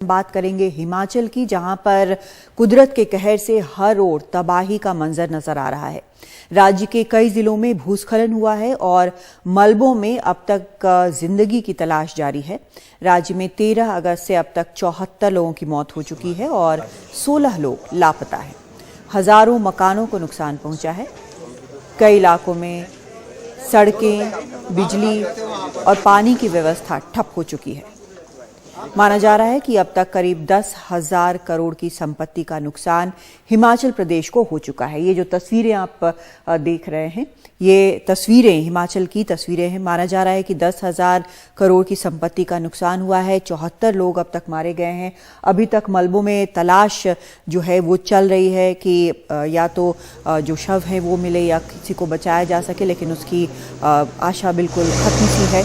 बात करेंगे हिमाचल की, जहां पर कुदरत के कहर से हर ओर तबाही का मंजर नजर आ रहा है। राज्य के कई जिलों में भूस्खलन हुआ है और मलबों में अब तक जिंदगी की तलाश जारी है। राज्य में 13 अगस्त से अब तक 74 लोगों की मौत हो चुकी है और 16 लोग लापता हैं। हजारों मकानों को नुकसान पहुंचा है। कई इलाकों में सड़कें, बिजली और पानी की व्यवस्था ठप हो चुकी है। माना जा रहा है कि अब तक करीब 10,000 करोड़ की संपत्ति का नुकसान हिमाचल प्रदेश को हो चुका है। ये जो तस्वीरें आप देख रहे हैं, ये तस्वीरें हिमाचल की तस्वीरें हैं। माना जा रहा है कि 10,000 करोड़ की संपत्ति का नुकसान हुआ है। 74 लोग अब तक मारे गए हैं। अभी तक मलबों में तलाश जो है वो चल रही है कि या तो जो शव है वो मिले या किसी को बचाया जा सके, लेकिन उसकी आशा बिल्कुल खत्म सी है।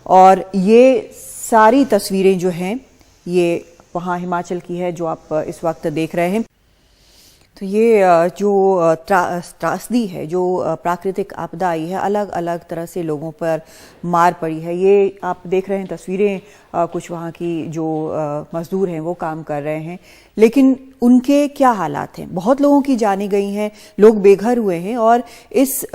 और ये सारी तस्वीरें जो हैं ये वहाँ हिमाचल की है जो आप इस वक्त देख रहे हैं। तो ये जो त्रासदी है, जो प्राकृतिक आपदा आई है, अलग अलग तरह से लोगों पर मार पड़ी है। ये आप देख रहे हैं तस्वीरें, कुछ वहाँ की जो मजदूर हैं वो काम कर रहे हैं, लेकिन उनके क्या हालात हैं। बहुत लोगों की जानें गई हैं, लोग बेघर हुए हैं और इस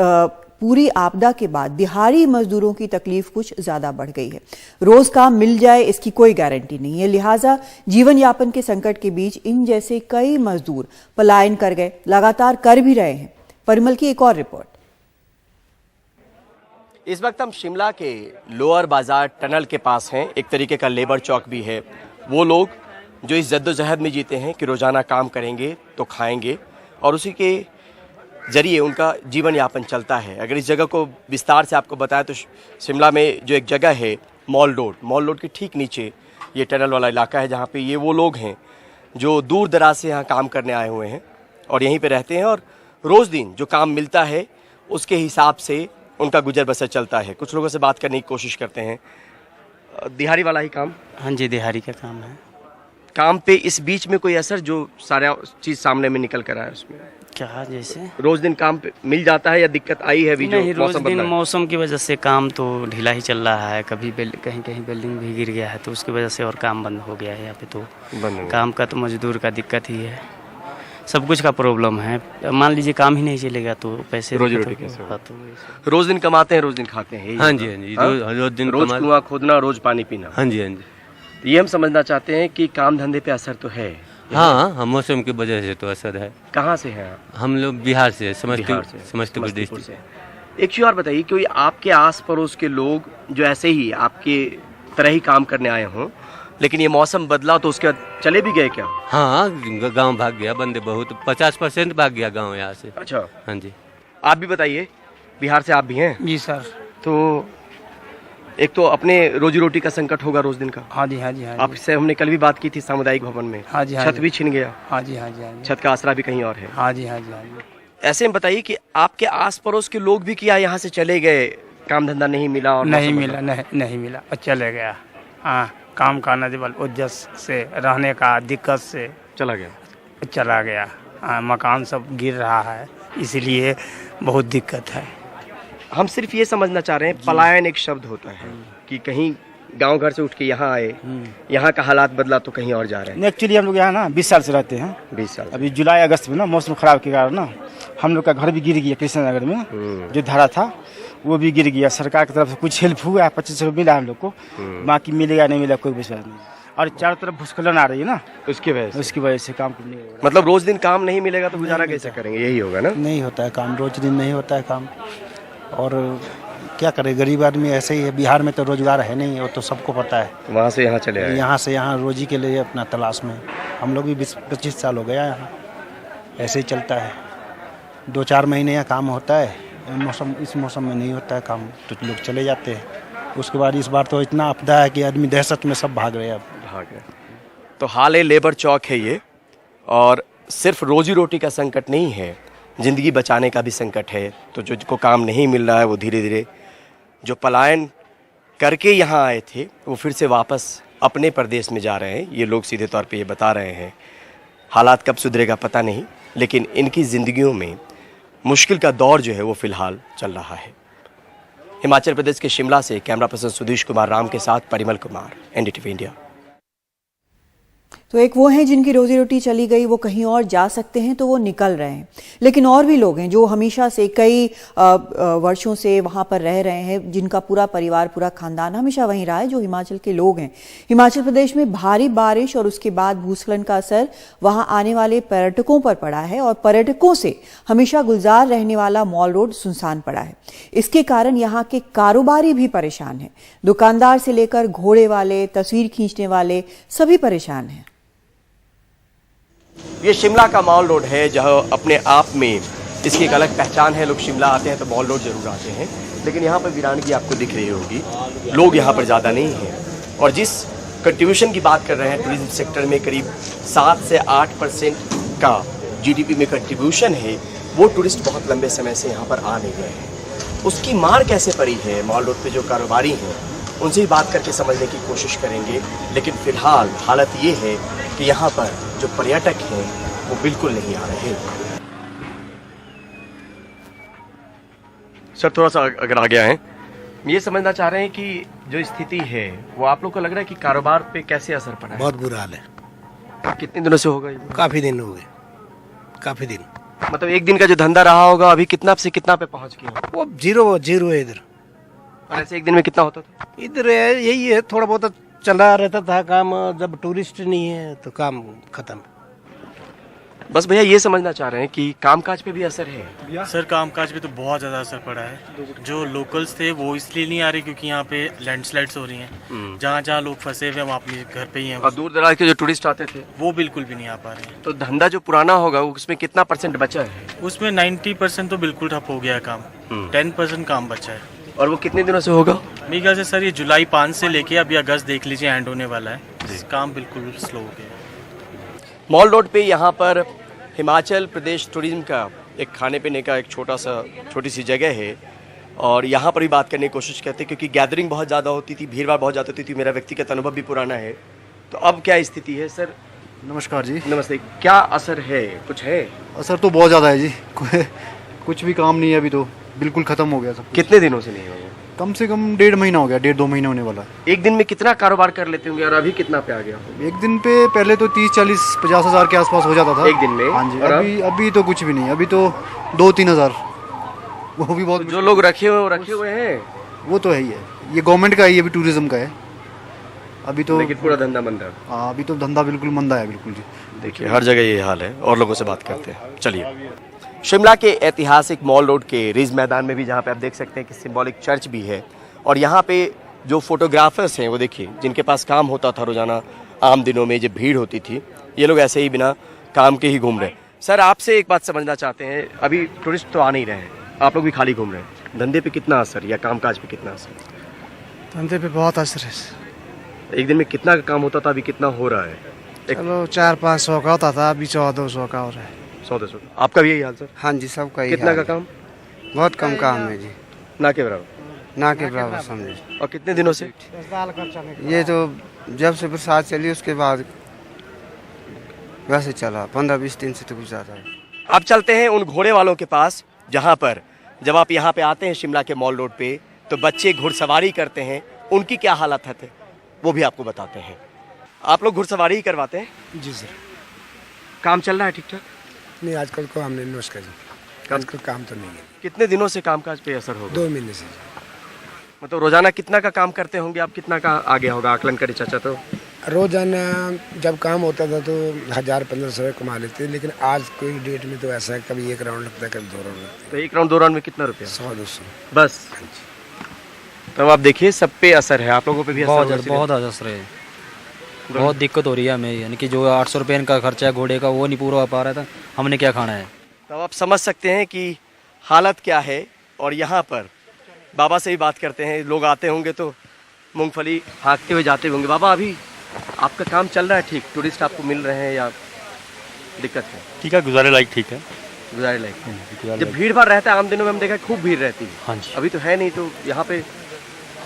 पूरी आपदा के बाद दिहाड़ी मजदूरों की तकलीफ कुछ ज्यादा बढ़ गई है। रोज काम मिल जाए इसकी कोई गारंटी नहीं है, लिहाजा जीवन यापन के संकट के बीच इन जैसे कई मजदूर पलायन कर गए, लगातार कर भी रहे हैं। परिमल की एक और रिपोर्ट। इस वक्त हम शिमला के लोअर बाजार टनल के पास हैं। एक तरीके का लेबर चौक भी है। वो लोग जो इस जद्दोजहद में जीते हैं कि रोजाना काम करेंगे तो खाएंगे और उसी के जरिए उनका जीवन यापन चलता है। अगर इस जगह को विस्तार से आपको बताया तो शिमला में जो एक जगह है मॉल रोड के ठीक नीचे ये टनल वाला इलाका है, जहाँ पे ये वो लोग हैं जो दूर दराज से यहाँ काम करने आए हुए हैं और यहीं पे रहते हैं और रोज़ दिन जो काम मिलता है उसके हिसाब से उनका गुजर बसर चलता है। कुछ लोगों से बात करने की कोशिश करते हैं। दिहाड़ी वाला ही काम? हाँ जी, दिहाड़ी का काम है। काम पे इस बीच में कोई असर जो सारा चीज़ सामने में निकल कर आया उसमें क्या, जैसे रोज दिन काम पे मिल जाता है या दिक्कत आई है? नहीं, रोज दिन मौसम की वजह से काम तो ढीला ही चल रहा है। कभी कहीं बिल्डिंग भी गिर गया है तो उसकी वजह से और काम बंद हो गया है। यहाँ पे तो काम का तो मजदूर का दिक्कत ही है, सब कुछ का प्रॉब्लम है। मान लीजिए काम ही नहीं चलेगा तो पैसे रोजी रोटी कैसे? रोज दिन कमाते हैं, रोज दिन खाते हैं। हाँ जी, हाँ जी, रोज दिन, रोज कुआं खोदना, रोज पानी पीना। हाँ जी, हाँ जी। ये हम समझना चाहते हैं कि काम धंधे पे असर तो है। हाँ, मौसम की वजह से तो असर है। कहाँ से हैं? हम लोग बिहार से, समस्तीपुर डिस्ट्रिक्ट से। एक चीज और बताइए, कोई आपके आस पड़ोस के लोग जो ऐसे ही आपके तरह ही काम करने आए हों, लेकिन ये मौसम बदला तो उसके बाद चले भी गए क्या? हाँ, गांव भाग गया, बंदे बहुत 50% भाग गया गांव यहाँ से। अच्छा, हाँ जी। आप भी बताइए, बिहार से आप भी हैं? जी सर। तो एक तो अपने रोजी रोटी का संकट होगा रोज दिन का। हाँ जी, हाँ जी, हाँ जी। आपसे हमने कल भी बात की थी सामुदायिक भवन में। हाँ जी, हाँ छत जी। भी छिन गया। हाँ जी, हाँ जी, हाँ जी। छत का आसरा भी कहीं और है। हाँ जी, हाँ जी, हाँ जी। ऐसे में बताइए कि आपके आस पड़ोस के लोग भी क्या यहाँ से चले गए, काम धंधा नहीं मिला और नहीं मिला, नहीं मिला और चले गया। हाँ, काम का नजबल उज्जस से, रहने का दिक्कत से चला गया। हाँ, मकान सब गिर रहा है, इसलिए बहुत दिक्कत है। हम सिर्फ ये समझना चाह रहे हैं, पलायन एक शब्द होता है कि कहीं गांव घर से उठ के यहाँ आए, यहाँ का हालात बदला तो कहीं और जा रहे हैं। एक्चुअली हम लोग यहाँ ना 20 साल से रहते हैं। 20 साल। अभी जुलाई अगस्त में ना मौसम खराब के कारण ना हम लोग का घर भी गिर गया। कृष्णनगर में जो धारा था वो भी गिर गया। सरकार की तरफ से कुछ हेल्प हुआ है, 25 रुपये मिला हम लोग को, बाकी मिलेगा नहीं मिला कोई विश्वास नहीं। और चारों तरफ भूस्खलन आ रही है ना, उसकी वजह से काम नहीं हो रहा। मतलब रोज दिन काम नहीं मिलेगा तो गुजारा कैसे करेंगे? यही होगा ना। नहीं होता है काम, रोज दिन नहीं होता है काम। और क्या करे, गरीब आदमी ऐसे ही है। बिहार में तो रोजगार है नहीं, वो तो सबको पता है। वहाँ से यहाँ चले आए, यहाँ से यहाँ रोजी के लिए अपना तलाश में। हम लोग भी 20-25 साल हो गया यहाँ, ऐसे ही चलता है। 2-4 महीने यहाँ काम होता है, इस मौसम में नहीं होता है काम तो लोग चले जाते हैं। उसके बाद इस बार तो इतना आपदा है कि आदमी दहशत में सब भाग रहे हैं। तो हाल है लेबर चौक है ये, और सिर्फ रोजी रोटी का संकट नहीं है, ज़िंदगी बचाने का भी संकट है। तो जिनको काम नहीं मिल रहा है वो धीरे धीरे जो पलायन करके यहाँ आए थे वो फिर से वापस अपने प्रदेश में जा रहे हैं। ये लोग सीधे तौर पे ये बता रहे हैं। हालात कब सुधरेगा पता नहीं, लेकिन इनकी ज़िंदगियों में मुश्किल का दौर जो है वो फ़िलहाल चल रहा है। हिमाचल प्रदेश के शिमला से कैमरा पर्सन सुधीश कुमार राम के साथ परिमल कुमार, एनडीटीवी इंडिया। तो एक वो हैं जिनकी रोजी रोटी चली गई, वो कहीं और जा सकते हैं तो वो निकल रहे हैं, लेकिन और भी लोग हैं जो हमेशा से कई वर्षों से वहाँ पर रह रहे हैं, जिनका पूरा परिवार पूरा खानदान हमेशा वहीं रहा है, जो हिमाचल के लोग हैं। हिमाचल प्रदेश में भारी बारिश और उसके बाद भूस्खलन का असर वहाँ आने वाले पर्यटकों पर पड़ा है और पर्यटकों से हमेशा गुलजार रहने वाला मॉल रोड सुनसान पड़ा है। इसके कारण यहाँ के कारोबारी भी परेशान हैं, दुकानदार से लेकर घोड़े वाले, तस्वीर खींचने वाले सभी परेशान हैं। ये शिमला का मॉल रोड है, जहाँ अपने आप में इसकी एक अलग पहचान है। लोग शिमला आते हैं तो मॉल रोड जरूर आते हैं, लेकिन यहाँ पर वीरानगी आपको दिख रही होगी, लोग यहाँ पर ज़्यादा नहीं हैं। और जिस कंट्रीब्यूशन की बात कर रहे हैं, टूरिज्म सेक्टर में करीब 7 से 8% का जीडीपी में कंट्रीब्यूशन है, वो टूरिस्ट बहुत लंबे समय से यहाँ पर आ नहीं गए हैं। उसकी मार कैसे पड़ी है मॉल रोड पे जो कारोबारी हैं, उनसे ही बात करके समझने की कोशिश करेंगे। लेकिन फिलहाल हालत ये है कि यहाँ पर जो पर्यटक हैं वो बिल्कुल नहीं आ रहे। सर थोड़ा सा अगर आगे आए, ये समझना चाह रहे हैं कि जो स्थिति है वो आप लोग को लग रहा है कि कारोबार पे कैसे असर पड़ा है? बहुत बुरा हाल है। कितने दिनों से होगा ये? काफी दिन हो गए, काफी दिन। मतलब एक दिन का जो धंधा रहा होगा, अभी कितना से कितना पे पहुंच गया? वो जीरो है इधर। और ऐसे एक दिन में कितना होता था? इधर यही है, थोड़ा बहुत चला रहता था काम। जब टूरिस्ट नहीं है तो काम खत्म। बस भैया ये समझना चाह रहे हैं कि कामकाज पे भी असर है। सर कामकाज पे तो बहुत ज़्यादा असर पड़ा है। जो लोकल्स थे वो इसलिए नहीं आ रहे क्योंकि यहाँ पे लैंडस्लाइड्स हो रही हैं। जहाँ जहाँ लोग फंसे हुए हैं वहाँ अपने घर पे ही हैं। और दूर दराज के जो टूरिस्ट आते थे वो बिल्कुल भी नहीं आ पा रहे हैं। तो धंधा जो पुराना होगा उसमें कितना % बचा है? उसमें 90% तो बिल्कुल ठप हो गया है काम। 10% काम बचा है। और वो कितने दिनों से होगा? मेरे ख्याल से सर ये जुलाई 5 से लेके अभी अगस्त देख लीजिए एंड होने वाला है। काम बिल्कुल स्लो हो गया। मॉल रोड पे यहाँ पर हिमाचल प्रदेश टूरिज्म का एक खाने पीने का एक छोटी सी जगह है, और यहाँ पर भी बात करने की कोशिश करते हैं क्योंकि गैदरिंग बहुत ज़्यादा होती थी, भीड़ भाड़ बहुत ज़्यादा होती थी। मेरा व्यक्तिगत अनुभव भी पुराना है। तो अब क्या स्थिति है सर? नमस्कार जी। नमस्ते। क्या असर है, कुछ है? असर तो बहुत ज़्यादा है जी। कुछ भी काम नहीं है अभी, तो बिल्कुल ख़त्म हो गया सब। कितने दिनों से नहीं हो गया? कम से कम 1.5 महीना हो गया, 1.5-2 महीने होने वाला। एक दिन में कितना कारोबार कर लेते होंगे और अभी कितना पे आ गया? एक दिन पे पहले तो 30-40-50 हज़ार के आसपास हो जाता था एक दिन में। हाँ जी। और अभी तो कुछ भी नहीं, अभी तो 2-3 हज़ार, वो भी बहुत। जो लोग रखे हुए हैं वो तो है ही है, ये गवर्नमेंट का है, ये भी टूरिज्म का है अभी तो। लेकिन पूरा धंधा मंदा है। हाँ, अभी तो धंधा बिल्कुल मंदा है, बिल्कुल जी। देखिए हर जगह ये हाल है, और लोगों से बात करते हैं। चलिए, शिमला के ऐतिहासिक मॉल रोड के रिज मैदान में भी, जहाँ पे आप देख सकते हैं कि सिंबॉलिक चर्च भी है, और यहाँ पे जो फोटोग्राफर्स हैं वो देखिए, जिनके पास काम होता था रोजाना आम दिनों में, जब भीड़ होती थी, ये लोग ऐसे ही बिना काम के ही घूम रहे हैं। सर आपसे एक बात समझना चाहते हैं, अभी टूरिस्ट तो आ नहीं रहे हैं, आप लोग भी खाली घूम रहे हैं, धंधे पे कितना असर या कामकाज पे कितना असर? धंधे पे बहुत असर है। एक दिन में कितना का काम होता था, अभी कितना हो रहा है? चलो 400-500 का होता था, अभी 100-200 का हो रहा है। 100-200। आपका भी यही हाल सर? हाँ जी, सबका कितना का काम? बहुत कम काम है जी, ना के बराबर। ना के बराबर समझे। और कितने दिनों से? ये तो जब से बरसात चली उसके बाद वैसे चला, 15-20 दिन से तो कुछ ज़्यादा है। अब चलते हैं उन घोड़े वालों के पास, जहाँ पर जब आप यहाँ पे आते हैं शिमला के मॉल रोड पे, तो बच्चे घुड़सवारी करते हैं, उनकी क्या हालत है वो भी आपको बताते हैं। आप लोग घुड़सवारी ही करवाते हैं? जी सर। काम चल रहा है ठीक ठाक? नहीं, आजकल को हमने नमस्कार जी, आजकल काम तो नहीं है। कितने दिनों से कामकाज पे असर होगा? 2 महीने से। मतलब रोजाना कितना का काम करते होंगे आप? कितना का आ गया होगा आकलन करें चाचा? तो रोजाना जब काम होता था तो 1000-1500 कमा लेते, लेकिन आज कोई डेट में तो ऐसा है, कभी 1 राउंड लगता है, कभी 2 राउंड लगता है। तो 1 राउंड 2 राउंड में कितना रुपया? 100-200 बस। तब आप देखिए सब पे असर है, आप लोगों पे भी असर बहुत असर है। बहुत दिक्कत हो रही है हमें, यानी कि जो 800 रुपये इनका खर्चा है घोड़े का, वो नहीं पूरा हो पा रहा था, हमने क्या खाना है। तब आप समझ सकते हैं कि हालत क्या है। और यहाँ पर बाबा से भी बात करते हैं, लोग आते होंगे तो मूंगफली हाँकते हुए जाते होंगे। बाबा अभी आपका काम चल रहा है ठीक? टूरिस्ट आपको मिल रहे हैं या दिक्कत है? ठीक है, गुजारे लायक ठीक है। गुजारे लायक। जब भीड़ भाड़ रहता है आम दिनों में, हम देखा खूब भीड़ रहती है। हाँ जी। अभी तो है नहीं, तो यहाँ पे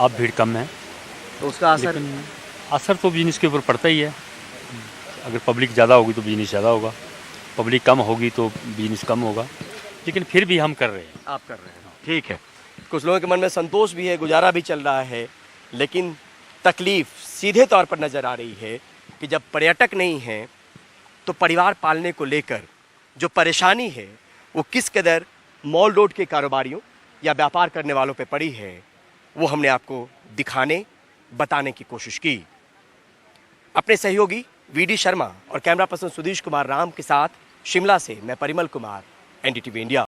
अब भीड़ कम है तो उसका असर तो बिजनेस के ऊपर पड़ता ही है। अगर पब्लिक ज़्यादा होगी तो बिजनेस ज़्यादा होगा, पब्लिक कम होगी तो बिजनेस कम होगा, लेकिन फिर भी हम कर रहे हैं। आप कर रहे हैं, ठीक है। कुछ लोगों के मन में संतोष भी है, गुजारा भी चल रहा है, लेकिन तकलीफ सीधे तौर पर नज़र आ रही है कि जब पर्यटक नहीं हैं तो परिवार पालने को लेकर जो परेशानी है वो किस कदर मॉल रोड के कारोबारियों या व्यापार करने वालों पे पड़ी है, वो हमने आपको दिखाने बताने की कोशिश की। अपने सहयोगी वीडी शर्मा और कैमरा पर्सन सुधीश कुमार राम के साथ शिमला से मैं परिमल कुमार, एनडीटीवी इंडिया।